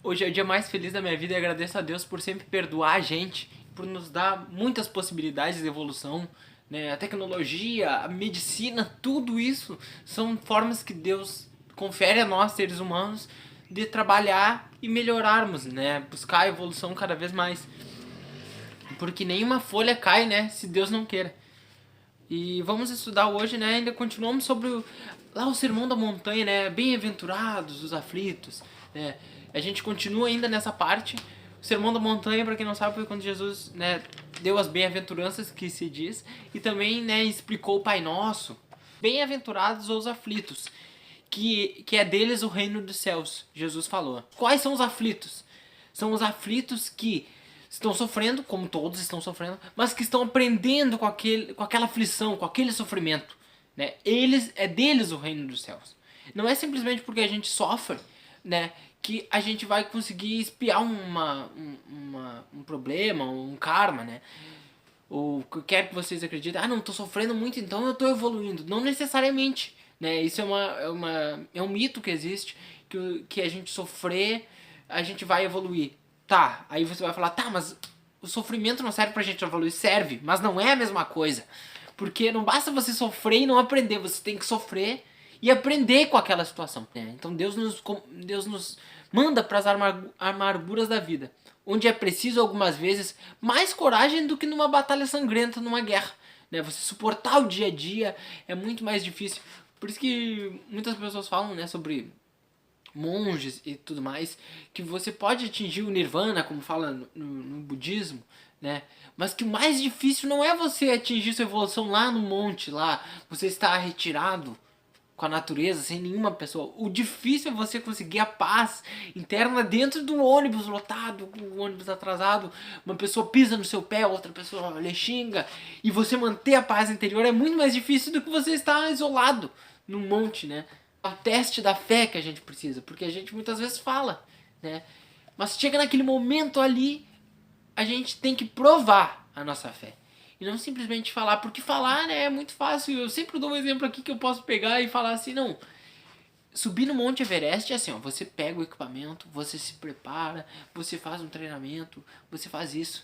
Hoje é o dia mais feliz da minha vida e agradeço a Deus por sempre perdoar a gente, por nos dar muitas possibilidades de evolução, né? A tecnologia, a medicina, tudo isso são formas que Deus confere a nós, seres humanos, de trabalhar e melhorarmos, né? Buscar a evolução cada vez mais. Porque nenhuma folha cai, né? Se Deus não queira. E vamos estudar hoje, né? Ainda continuamos sobre lá o Sermão da Montanha, né? Bem-aventurados os aflitos, né? A gente continua ainda nessa parte. O Sermão da Montanha, para quem não sabe, foi quando Jesus, né, deu as bem-aventuranças que se diz e também, né, explicou o Pai Nosso. Bem-aventurados os aflitos, que é deles o reino dos céus, Jesus falou. Quais são os aflitos? São os aflitos que estão sofrendo, como todos estão sofrendo, mas que estão aprendendo com aquela aflição, com aquele sofrimento, né? É deles o reino dos céus. Não é simplesmente porque a gente sofre, né, que a gente vai conseguir espiar um problema, um karma, né? Ou quer que vocês acreditem, não, tô sofrendo muito, então eu tô evoluindo. Não necessariamente, né? Isso é um mito que existe, que a gente sofrer, a gente vai evoluir. Tá, aí você vai falar, tá, mas o sofrimento não serve pra gente evoluir. Serve, mas não é a mesma coisa. Porque não basta você sofrer e não aprender, você tem que sofrer e aprender com aquela situação, né? Então Deus nos manda para as amarguras da vida, onde é preciso algumas vezes mais coragem do que numa batalha sangrenta, numa guerra, né? Você suportar o dia a dia é muito mais difícil. Por isso que muitas pessoas falam, né, sobre monges e tudo mais, que você pode atingir o nirvana, como fala no budismo, né? Mas que o mais difícil não é você atingir sua evolução lá no monte, lá, você está retirado com a natureza, sem nenhuma pessoa. O difícil é você conseguir a paz interna dentro do ônibus lotado, com o ônibus atrasado, uma pessoa pisa no seu pé, outra pessoa lhe xinga, e você manter a paz interior é muito mais difícil do que você estar isolado num monte, né? É o teste da fé que a gente precisa, porque a gente muitas vezes fala, né? Mas chega naquele momento ali, a gente tem que provar a nossa fé. E não simplesmente falar, porque falar, né, é muito fácil. Eu sempre dou um exemplo aqui que eu posso pegar e falar assim, não. Subir no Monte Everest é assim, ó, você pega o equipamento, você se prepara, você faz um treinamento, você faz isso.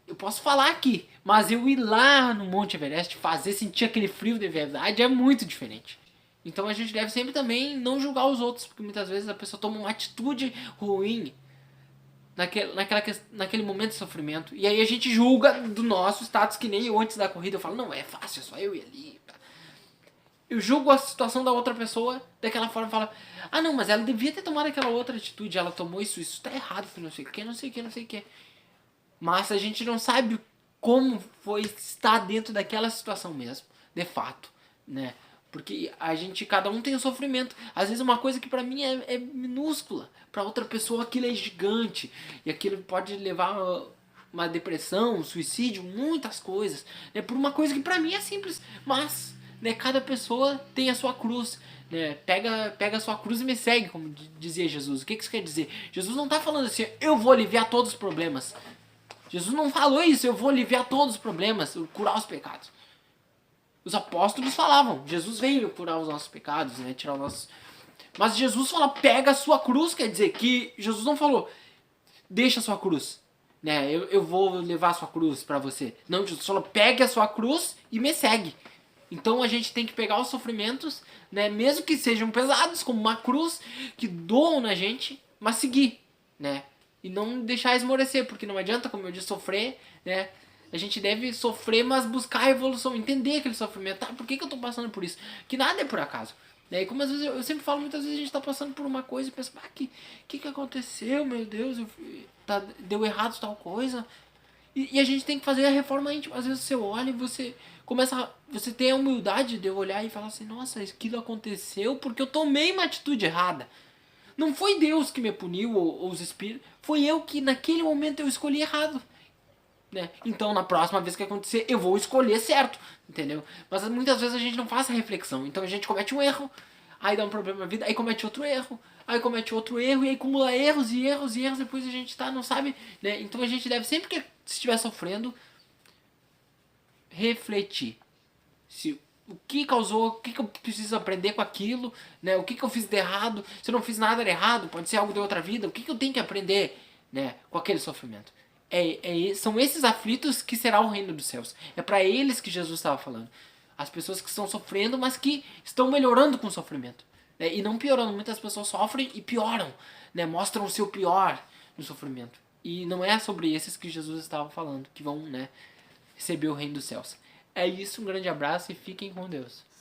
Eu posso falar aqui, mas eu ir lá no Monte Everest, fazer, sentir aquele frio de verdade é muito diferente. Então a gente deve sempre também não julgar os outros, porque muitas vezes a pessoa toma uma atitude ruim naquele momento de sofrimento. E aí a gente julga do nosso status, que nem eu antes da corrida. Eu falo, não, é fácil, é só eu ir ali. Eu julgo a situação da outra pessoa daquela forma e falo, não, mas ela devia ter tomado aquela outra atitude, ela tomou isso tá errado, não sei o que, não sei o que, não sei o que. Mas a gente não sabe como foi estar dentro daquela situação mesmo, de fato, né? Porque cada um tem um sofrimento. Às vezes uma coisa que pra mim é minúscula, pra outra pessoa aquilo é gigante. E aquilo pode levar a uma depressão, um suicídio, muitas coisas. Né? Por uma coisa que pra mim é simples. Mas, né, cada pessoa tem a sua cruz. Né? Pega a sua cruz e me segue, como dizia Jesus. O que isso quer dizer? Jesus não tá falando assim, eu vou aliviar todos os problemas. Jesus não falou isso, eu vou aliviar todos os problemas, curar os pecados. Os apóstolos falavam, Jesus veio curar os nossos pecados, né, tirar os nossos... Mas Jesus fala, pega a sua cruz, quer dizer que Jesus não falou, deixa a sua cruz, né, eu vou levar a sua cruz pra você. Não, Jesus falou, pegue a sua cruz e me segue. Então a gente tem que pegar os sofrimentos, né, mesmo que sejam pesados, como uma cruz, que doam na gente, mas seguir, né, e não deixar esmorecer, porque não adianta, como eu disse, sofrer, né. A gente deve sofrer, mas buscar a evolução, entender aquele sofrimento. Tá, por que eu tô passando por isso? Que nada é por acaso. E como às vezes eu sempre falo, muitas vezes a gente tá passando por uma coisa e pensa, que aconteceu, meu Deus, deu errado tal coisa. E a gente tem que fazer a reforma íntima. Às vezes você olha e você tem a humildade de olhar e falar assim, nossa, aquilo aconteceu porque eu tomei uma atitude errada. Não foi Deus que me puniu ou os espíritos, foi eu que naquele momento eu escolhi errado. Né? Então na próxima vez que acontecer eu vou escolher certo, entendeu? Mas muitas vezes a gente não faz a reflexão, então a gente comete um erro, aí dá um problema na vida, aí comete outro erro, aí comete outro erro, e aí acumula erros e erros e erros, depois a gente não sabe, né? Então a gente deve sempre que estiver sofrendo refletir se o que causou, o que eu preciso aprender com aquilo, né? O que eu fiz de errado, se eu não fiz nada de errado, pode ser algo de outra vida, o que eu tenho que aprender, né, com aquele sofrimento. São esses aflitos que será o reino dos céus. É para eles que Jesus estava falando. As pessoas que estão sofrendo, mas que estão melhorando com o sofrimento, né? E não piorando. Muitas pessoas sofrem e pioram, né? Mostram o seu pior no sofrimento. E não é sobre esses que Jesus estava falando, que vão, né, receber o reino dos céus. É isso, um grande abraço e fiquem com Deus.